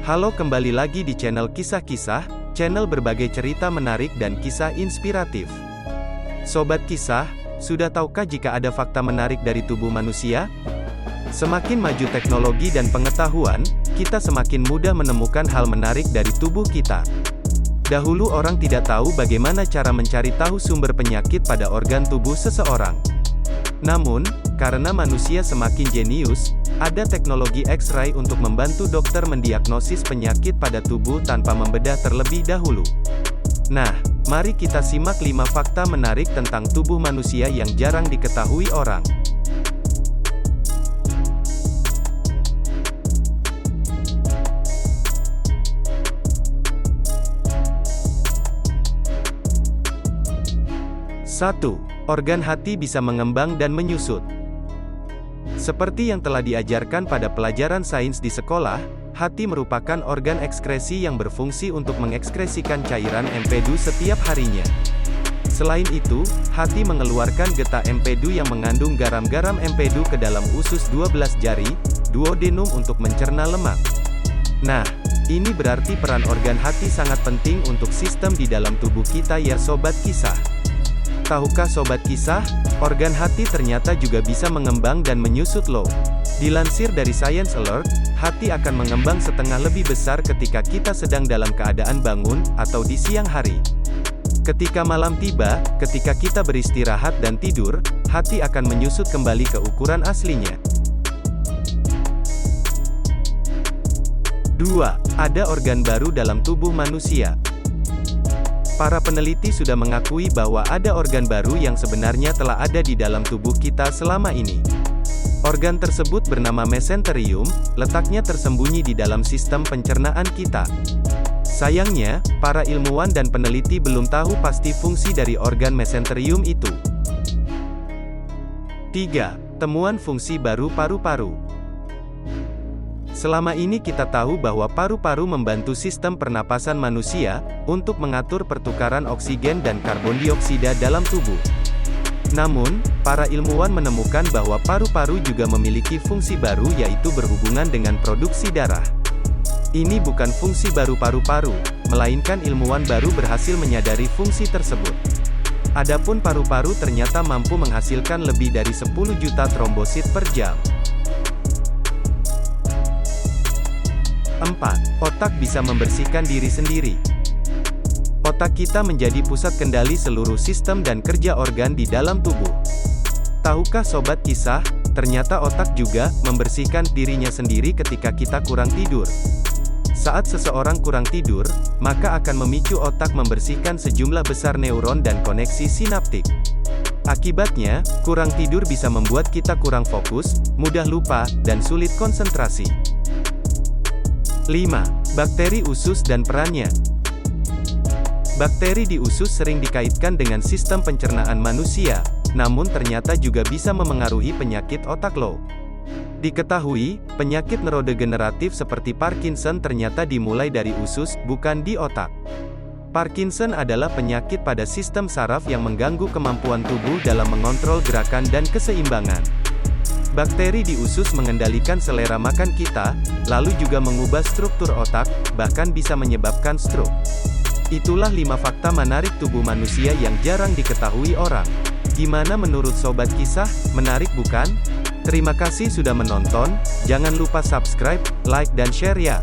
Halo, kembali lagi di channel Kisah-Kisah, channel berbagai cerita menarik dan kisah inspiratif. Sobat Kisah, sudah tahukah jika ada fakta menarik dari tubuh manusia? Semakin maju teknologi dan pengetahuan, kita semakin mudah menemukan hal menarik dari tubuh kita. Dahulu orang tidak tahu bagaimana cara mencari tahu sumber penyakit pada organ tubuh seseorang. Namun, karena manusia semakin jenius, ada teknologi X-ray untuk membantu dokter mendiagnosis penyakit pada tubuh tanpa membedah terlebih dahulu. Nah, mari kita simak 5 fakta menarik tentang tubuh manusia yang jarang diketahui orang. Satu, organ hati bisa mengembang dan menyusut. Seperti yang telah diajarkan pada pelajaran sains di sekolah, hati merupakan organ ekskresi yang berfungsi untuk mengekskresikan cairan empedu setiap harinya. Selain itu, hati mengeluarkan getah empedu yang mengandung garam-garam empedu ke dalam usus 12 jari, duodenum, untuk mencerna lemak. Nah, ini berarti peran organ hati sangat penting untuk sistem di dalam tubuh kita ya Sobat Kisah. Tahukah Sobat Kisah, organ hati ternyata juga bisa mengembang dan menyusut loh. Dilansir dari Science Alert, hati akan mengembang setengah lebih besar ketika kita sedang dalam keadaan bangun, atau di siang hari. Ketika malam tiba, ketika kita beristirahat dan tidur, hati akan menyusut kembali ke ukuran aslinya. 2. Ada organ baru dalam tubuh manusia. Para peneliti sudah mengakui bahwa ada organ baru yang sebenarnya telah ada di dalam tubuh kita selama ini. Organ tersebut bernama mesenterium, letaknya tersembunyi di dalam sistem pencernaan kita. Sayangnya, para ilmuwan dan peneliti belum tahu pasti fungsi dari organ mesenterium itu. 3. Temuan fungsi baru paru-paru. Selama ini kita tahu bahwa paru-paru membantu sistem pernapasan manusia, untuk mengatur pertukaran oksigen dan karbon dioksida dalam tubuh. Namun, para ilmuwan menemukan bahwa paru-paru juga memiliki fungsi baru, yaitu berhubungan dengan produksi darah. Ini bukan fungsi baru paru-paru, melainkan ilmuwan baru berhasil menyadari fungsi tersebut. Adapun paru-paru ternyata mampu menghasilkan lebih dari 10 juta trombosit per jam. 4. Otak bisa membersihkan diri sendiri. Otak kita menjadi pusat kendali seluruh sistem dan kerja organ di dalam tubuh. Tahukah Sobat Kisah, ternyata otak juga membersihkan dirinya sendiri ketika kita kurang tidur. Saat seseorang kurang tidur, maka akan memicu otak membersihkan sejumlah besar neuron dan koneksi sinaptik. Akibatnya, kurang tidur bisa membuat kita kurang fokus, mudah lupa, dan sulit konsentrasi. 5. Bakteri usus dan perannya. Bakteri di usus sering dikaitkan dengan sistem pencernaan manusia, namun ternyata juga bisa memengaruhi penyakit otak loh. Diketahui, penyakit neurodegeneratif seperti Parkinson ternyata dimulai dari usus, bukan di otak. Parkinson adalah penyakit pada sistem saraf yang mengganggu kemampuan tubuh dalam mengontrol gerakan dan keseimbangan. Bakteri di usus mengendalikan selera makan kita, lalu juga mengubah struktur otak, bahkan bisa menyebabkan stroke. Itulah 5 fakta menarik tubuh manusia yang jarang diketahui orang. Gimana menurut Sobat Kisah, menarik bukan? Terima kasih sudah menonton, jangan lupa subscribe, like dan share ya.